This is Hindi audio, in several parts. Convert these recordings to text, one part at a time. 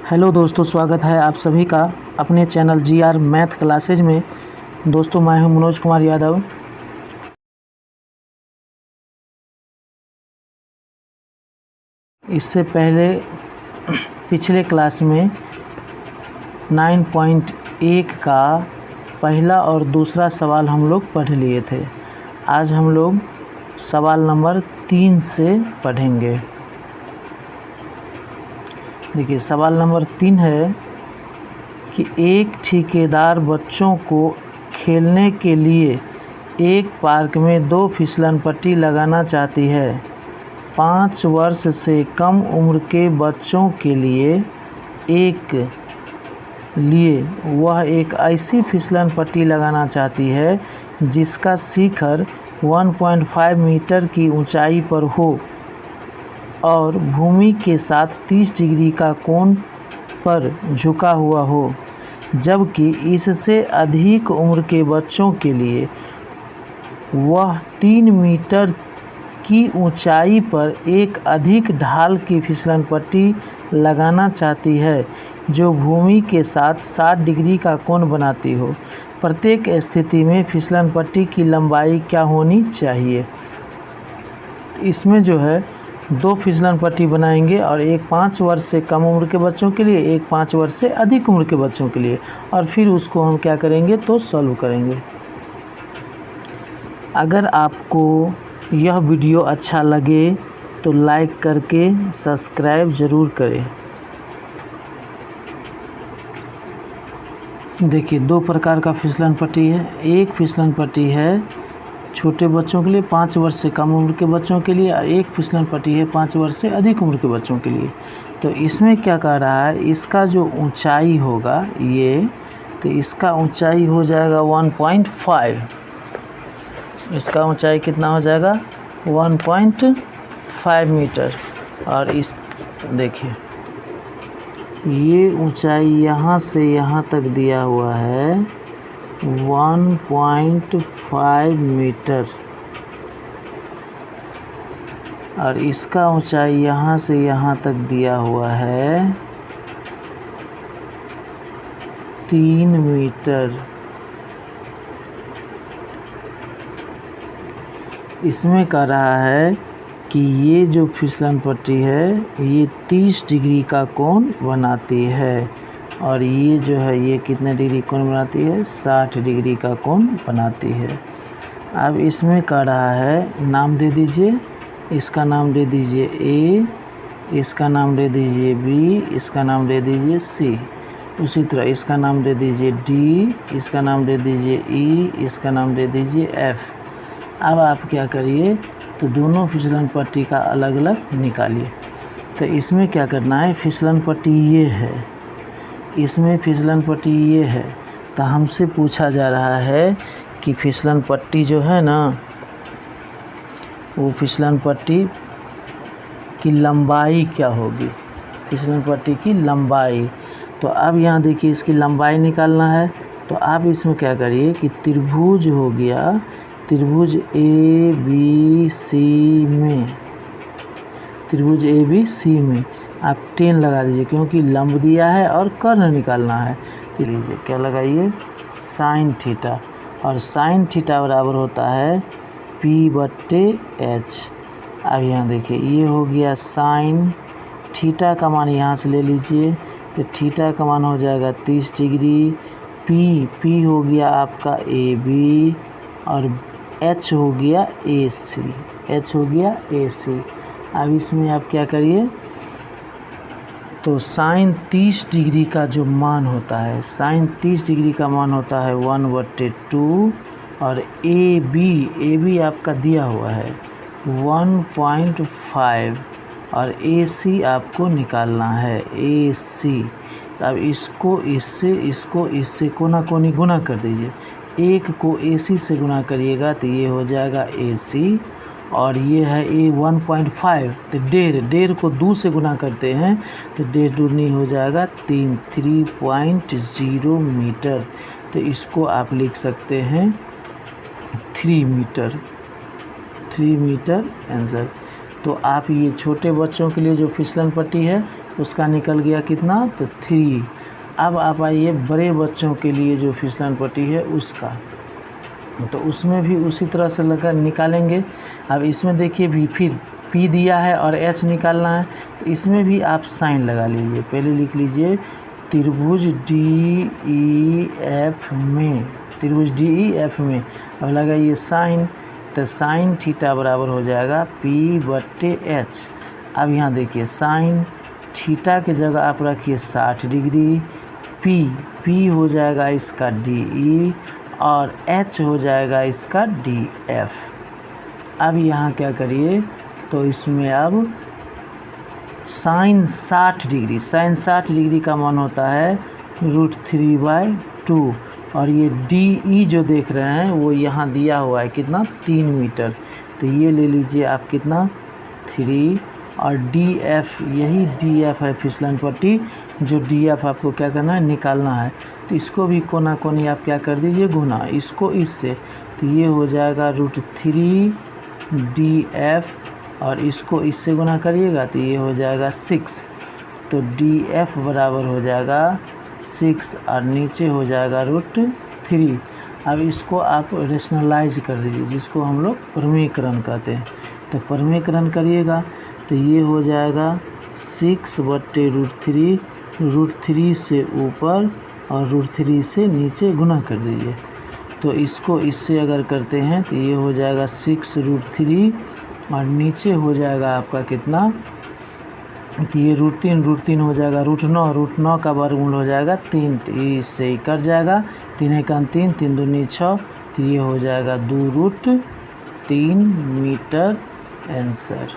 हेलो दोस्तों, स्वागत है आप सभी का अपने चैनल GR मैथ क्लासेज में। दोस्तों, मैं हूं मनोज कुमार यादव। इससे पहले पिछले क्लास में 9.1 का पहला और दूसरा सवाल हम लोग पढ़ लिए थे। आज हम लोग सवाल नंबर 3 से पढ़ेंगे। देखिए, सवाल नंबर 3 है कि एक ठेकेदार बच्चों को खेलने के लिए एक पार्क में 2 फिसलन पट्टी लगाना चाहती है। 5 वर्ष से कम उम्र के बच्चों के लिए वह एक ऐसी फिसलन पट्टी लगाना चाहती है जिसका शिखर 1.5 मीटर की ऊंचाई पर हो और भूमि के साथ 30 डिग्री का कोण पर झुका हुआ हो, जबकि इससे अधिक उम्र के बच्चों के लिए वह 3 मीटर की ऊंचाई पर एक अधिक ढाल की फिसलन पट्टी लगाना चाहती है जो भूमि के साथ 60 डिग्री का कोण बनाती हो। प्रत्येक स्थिति में फिसलन पट्टी की लंबाई क्या होनी चाहिए। इसमें जो है 2 फिसलन पट्टी बनाएंगे और एक 5 वर्ष से कम उम्र के बच्चों के लिए, एक 5 वर्ष से अधिक उम्र के बच्चों के लिए, और फिर उसको हम क्या करेंगे तो सॉल्व करेंगे। अगर आपको यह वीडियो अच्छा लगे तो लाइक करके सब्सक्राइब ज़रूर करें। देखिए, 2 प्रकार का फिसलन पट्टी है। एक फिसलन पट्टी है छोटे बच्चों के लिए, 5 वर्ष से कम उम्र के बच्चों के लिए, और एक फिसलन पट्टी है 5 वर्ष से अधिक उम्र के बच्चों के लिए। तो इसमें क्या कह रहा है, इसका जो ऊंचाई होगा तो इसका ऊंचाई हो जाएगा 1.5। इसका ऊंचाई कितना हो जाएगा 1.5 मीटर। और इस देखिए, ये ऊंचाई यहाँ से यहाँ तक दिया हुआ है 1.5 मीटर, और इसका ऊंचाई यहाँ से यहाँ तक दिया हुआ है 3 मीटर। इसमें कह रहा है कि ये जो फिसलन पट्टी है ये 30 डिग्री का कोण बनाती है, और ये जो है ये कितने डिग्री कोण बनाती है 60 डिग्री का कोण बनाती है। अब इसमें कह रहा है, नाम दे दीजिए, इसका नाम दे दीजिए A, इसका नाम दे दीजिए B, इसका नाम दे दीजिए C। उसी तरह इसका नाम दे दीजिए D, इसका नाम दे दीजिए E, इसका नाम दे दीजिए F। अब आप क्या करिए तो दोनों फिसलन पट्टी का अलग अलग निकालिए। तो इसमें क्या करना है, फिसलन पट्टी ये है, इसमें फिसलन पट्टी ये है। तो हमसे पूछा जा रहा है कि फिसलन पट्टी जो है ना, वो फिसलन पट्टी की लंबाई क्या होगी, फिसलन पट्टी की लंबाई। तो अब यहाँ देखिए, इसकी लंबाई निकालना है। तो आप इसमें क्या करिए कि त्रिभुज हो गया, त्रिभुज ABC में, त्रिभुज ABC में आप 10 लगा दीजिए, क्योंकि लंब दिया है और कर्ण निकालना है। तो लीजिए क्या लगाइए, साइन थीटा, और साइन थीटा बराबर होता है P/H। अब यहाँ देखिए, ये हो गया साइन थीटा का मान यहाँ से ले लीजिए, तो थीटा का मान हो जाएगा 30 डिग्री। P हो गया आपका AB, और H हो गया AC, H हो गया AC। अब इसमें आप क्या करिए, तो साइन 30 डिग्री का जो मान होता है, साइन 30 डिग्री का मान होता है 1/2, और AB आपका दिया हुआ है 1.5, और AC आपको निकालना है AC। अब इसको इससे कोना कोनी गुना कर दीजिए। 1 को AC से गुना करिएगा तो ये हो जाएगा AC, और ये है A 1.5, तो 1.5 को 2 से गुना करते हैं तो 1.5 दूनी हो जाएगा 3.0 मीटर। तो इसको आप लिख सकते हैं 3 मीटर आंसर। तो आप ये छोटे बच्चों के लिए जो फिसलन पट्टी है उसका निकल गया कितना, तो 3। अब आप आइए बड़े बच्चों के लिए जो फिसलन पट्टी है उसका, तो उसमें भी उसी तरह से लगा निकालेंगे। अब इसमें देखिए भी फिर P दिया है और H निकालना है, तो इसमें भी आप साइन लगा लीजिए। पहले लिख लीजिए त्रिभुज DEF में, त्रिभुज DEF में अब लगाइए साइन, तो साइन थीटा बराबर हो जाएगा P/H। अब यहाँ देखिए साइन थीटा की जगह आप रखिए 60 डिग्री, P हो जाएगा इसका DE और H हो जाएगा इसका DF। अब यहाँ क्या करिए, तो इसमें अब साइन 60 डिग्री, साइन 60 डिग्री का मान होता है √3/2 और ये DE जो देख रहे हैं वो यहाँ दिया हुआ है कितना, 3 मीटर, तो ये ले लीजिए आप कितना, 3। और DF, यही DF है फिसलन पट्टी, जो DF आपको क्या करना है, निकालना है। तो इसको भी कोना कोनी आप क्या कर दीजिए, गुना इसको इससे, तो ये हो जाएगा √3DF और इसको इससे गुना करिएगा तो ये हो जाएगा 6। तो DF बराबर हो जाएगा 6 और नीचे हो जाएगा √3। अब इसको आप रेशनलाइज कर दीजिए, जिसको हम लोग परमीकरण कहते हैं। तो परमीकरण करिएगा तो ये हो जाएगा 6/√3, √3 से ऊपर और √3 से नीचे गुना कर दीजिए। तो इसको इससे अगर करते हैं तो ये हो जाएगा 6√3 और नीचे हो जाएगा आपका कितना, तो ये √3 हो जाएगा √9 का वर्गमूल हो जाएगा 3, तो ये इससे ही कट जाएगा, 3 × 3, 3 दूनी 6, तो ये हो जाएगा 2√3 मीटर आंसर।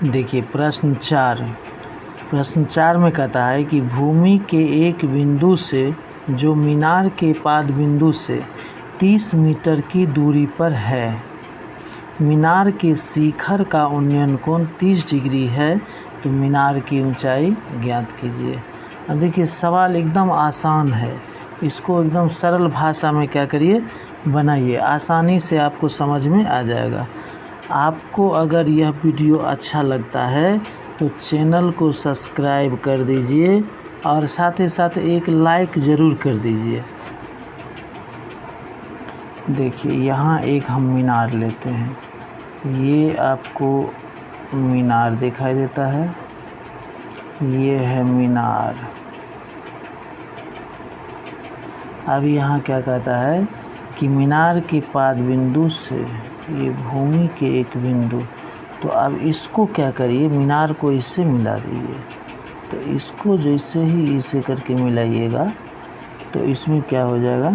देखिए प्रश्न 4 में कहता है कि भूमि के एक बिंदु से जो मीनार के पाद बिंदु से 30 मीटर की दूरी पर है, मीनार के शिखर का उन्नयन कोण 30 डिग्री है, तो मीनार की ऊंचाई ज्ञात कीजिए। अब देखिए सवाल एकदम आसान है, इसको एकदम सरल भाषा में क्या करिए, बनाइए, आसानी से आपको समझ में आ जाएगा। आपको अगर यह वीडियो अच्छा लगता है तो चैनल को सब्सक्राइब कर दीजिए और साथ ही साथ एक लाइक ज़रूर कर दीजिए। देखिए यहाँ एक हम मीनार लेते हैं, ये आपको मीनार दिखाई देता है, ये है मीनार। अब यहाँ क्या कहता है कि मीनार के पाद बिंदु से ये भूमि के एक बिंदु, तो अब इसको क्या करिए, मीनार को इससे मिला दीजिए। तो इसको जैसे ही इसे करके मिलाइएगा तो इसमें क्या हो जाएगा,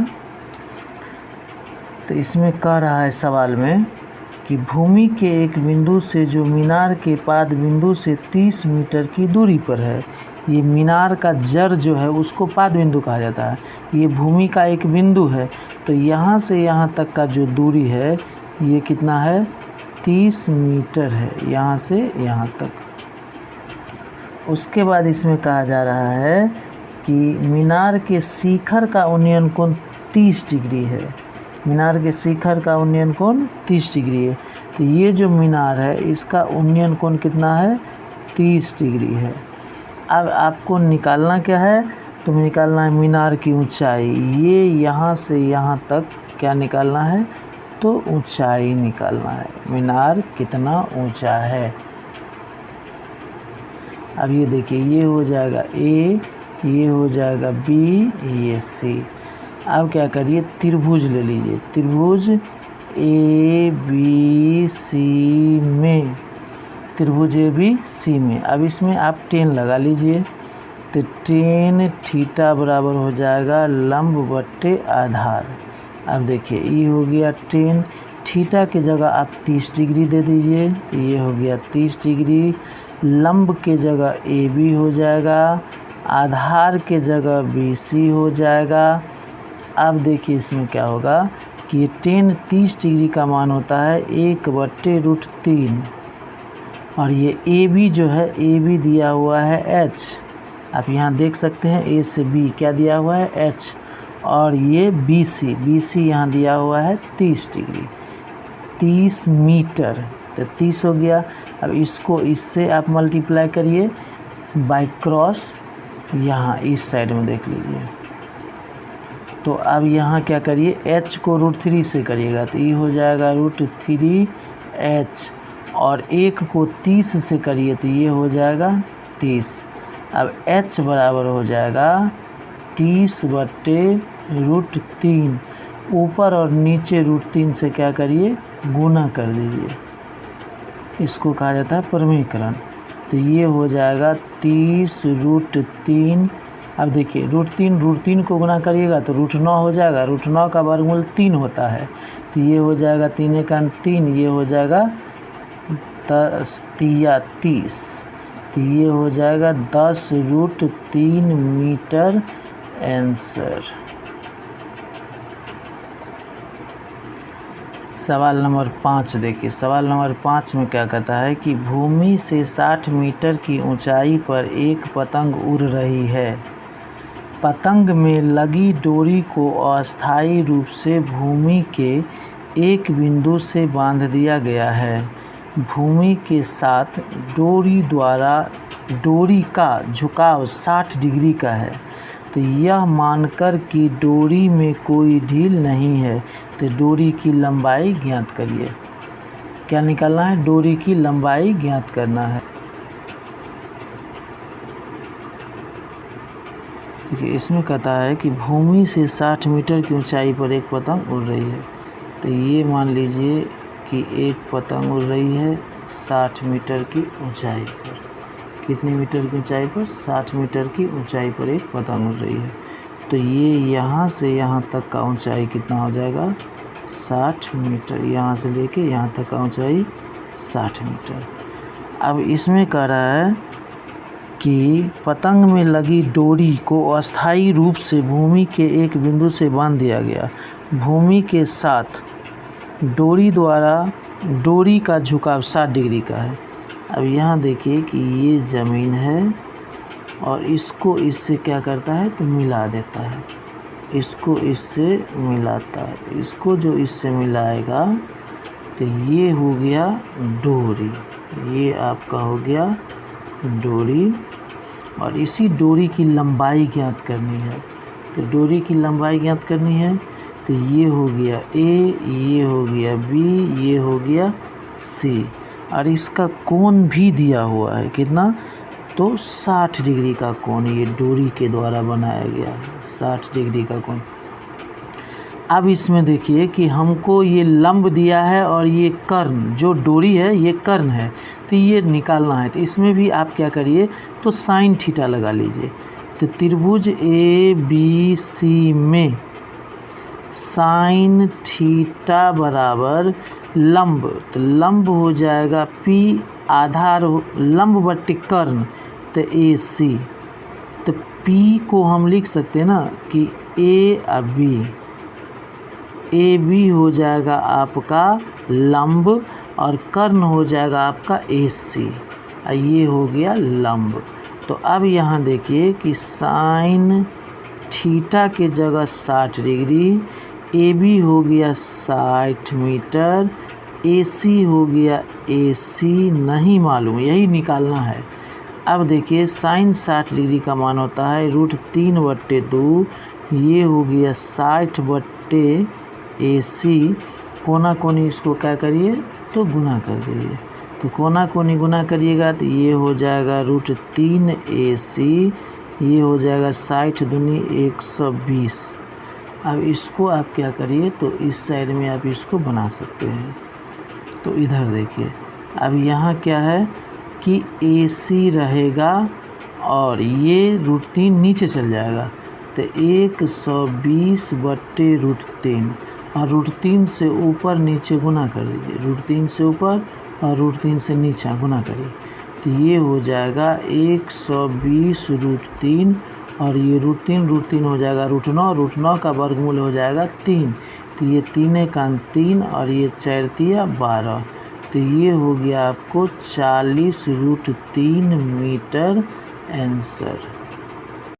तो इसमें कह रहा है सवाल में कि भूमि के एक बिंदु से जो मीनार के पाद बिंदु से 30 मीटर की दूरी पर है, ये मीनार का जड़ जो है उसको पाद बिंदु कहा जाता है। ये भूमि का एक बिंदु है, तो यहाँ से यहाँ तक का जो दूरी है ये कितना है, 30 मीटर है, यहाँ से यहाँ तक। उसके बाद इसमें कहा जा रहा है कि मीनार के शिखर का उन्नयन कोण 30 डिग्री है, मीनार के शिखर का उन्नयन कोण 30 डिग्री है। तो ये जो मीनार है इसका उन्नयन कोण कितना है, 30 डिग्री है। अब आपको निकालना क्या है, तो निकालना है मीनार की ऊंचाई। ये यहाँ से यहाँ तक क्या निकालना है, तो ऊंचाई निकालना है, मीनार कितना ऊंचा है। अब ये देखिए ये हो जाएगा A, ये हो जाएगा B, ये C। अब क्या करिए, त्रिभुज ले लीजिए, त्रिभुज ABC में, त्रिभुज ABC में। अब इसमें आप 10 लगा लीजिए, तो 10 थीटा बराबर हो जाएगा लंब/आधार। अब देखिए ये हो गया 10, थीटा की जगह आप 30 डिग्री दे दीजिए, तो ये हो गया 30 डिग्री। लंब के जगह AB हो जाएगा, आधार के जगह BC हो जाएगा। अब देखिए इसमें क्या होगा कि ये 10 30 डिग्री का मान होता है 1/√3 और ये AB जो है, AB दिया हुआ है H। आप यहाँ देख सकते हैं A से B क्या दिया हुआ है, H। और ये BC यहाँ दिया हुआ है 30 डिग्री, 30 मीटर, तो 30 हो गया। अब इसको इससे आप मल्टीप्लाई करिए बाय क्रॉस, यहाँ इस साइड में देख लीजिए। तो अब यहाँ क्या करिए, h को √3 से करिएगा तो ये हो जाएगा √3h, और 1 को 30 से करिए तो ये हो जाएगा 30। अब h बराबर हो जाएगा 30/√3, ऊपर और नीचे √3 से क्या करिए, गुना कर दीजिए। इसको कहा जाता है प्रमेयकरण। तो ये हो जाएगा 30√3। अब देखिए √3 को गुना करिएगा तो √9 हो जाएगा। √9 का वर्गमूल 3 होता है, तो ये हो जाएगा 3 × 3, ये हो जाएगा 30। तो ये हो जाएगा 10√3 मीटर आंसर। सवाल नंबर 5 देखिए। सवाल नंबर 5 में क्या कहता है कि भूमि से 60 मीटर की ऊंचाई पर एक पतंग उड़ रही है। पतंग में लगी डोरी को अस्थायी रूप से भूमि के एक बिंदु से बांध दिया गया है। भूमि के साथ डोरी का झुकाव 60 डिग्री का है। तो यह मानकर कि डोरी में कोई ढील नहीं है, तो डोरी की लंबाई ज्ञात करिए। क्या निकालना है, डोरी की लंबाई ज्ञात करना है। देखिए इसमें कहता है कि भूमि से 60 मीटर की ऊंचाई पर एक पतंग उड़ रही है। तो ये मान लीजिए कि एक पतंग उड़ रही है 60 मीटर की ऊंचाई पर। कितने मीटर की ऊंचाई पर, 60 मीटर की ऊंचाई पर एक पतंग उड़ रही है। तो ये यहाँ से यहाँ तक का ऊंचाई कितना हो जाएगा, 60 मीटर। यहाँ से लेके यहाँ तक का ऊंचाई 60 मीटर। अब इसमें कह रहा है कि पतंग में लगी डोरी को अस्थायी रूप से भूमि के एक बिंदु से बांध दिया गया। भूमि के साथ डोरी का झुकाव 60 डिग्री का है। अब यहाँ देखिए कि ये ज़मीन है और इसको इससे क्या करता है, तो मिला देता है। इसको इससे मिलाता है, तो इसको जो इससे मिलाएगा तो ये हो गया डोरी। ये आपका हो गया डोरी, और इसी डोरी की लंबाई ज्ञात करनी है। तो डोरी की लंबाई ज्ञात करनी है, तो ये हो गया A, ये हो गया B, ये हो गया C, और इसका कोण भी दिया हुआ है कितना, तो 60 डिग्री का कोण ये डोरी के द्वारा बनाया गया है, 60 डिग्री का कोण। अब इसमें देखिए कि हमको ये लंब दिया है और ये कर्ण, जो डोरी है ये कर्ण है, तो ये निकालना है। तो इसमें भी आप क्या करिए, तो साइन थीटा लगा लीजिए। तो त्रिभुज ABC में साइन थीटा बराबर लंब, तो लंब हो जाएगा P, आधार लंब बट्टे कर्ण, तो AC। तो P को हम लिख सकते हैं ना कि A और B, AB हो जाएगा आपका लंब और कर्ण हो जाएगा आपका AC, और ये हो गया लंब। तो अब यहाँ देखिए कि साइन थीटा के जगह 60 डिग्री, AB हो गया 60 मीटर, AC हो गया AC नहीं मालूम, यही निकालना है। अब देखिए साइन 60 डिग्री का मान होता है √3/2, ये हो गया 60/AC। कोना कोनी इसको क्या करिए, तो गुना कर दीजिए। तो कोना कोनी गुना करिएगा तो ये हो जाएगा √3AC, ये हो जाएगा 60 दूनी 120। अब इसको आप क्या करिए, तो इस साइड में आप इसको बना सकते हैं। तो इधर देखिए, अब यहाँ क्या है कि AC रहेगा और ये √3 नीचे चल जाएगा, तो 120/√3, और √3 से ऊपर नीचे गुना कर दीजिए। √3 से ऊपर और √3 से नीचे गुना करिए, तो ये हो जाएगा 120√3, और ये √3 हो जाएगा √9 का वर्गमूल हो जाएगा 3, तो ये 3 का 3 और ये 4 तिया 12, तो ये हो गया आपको 40√3 मीटर आंसर।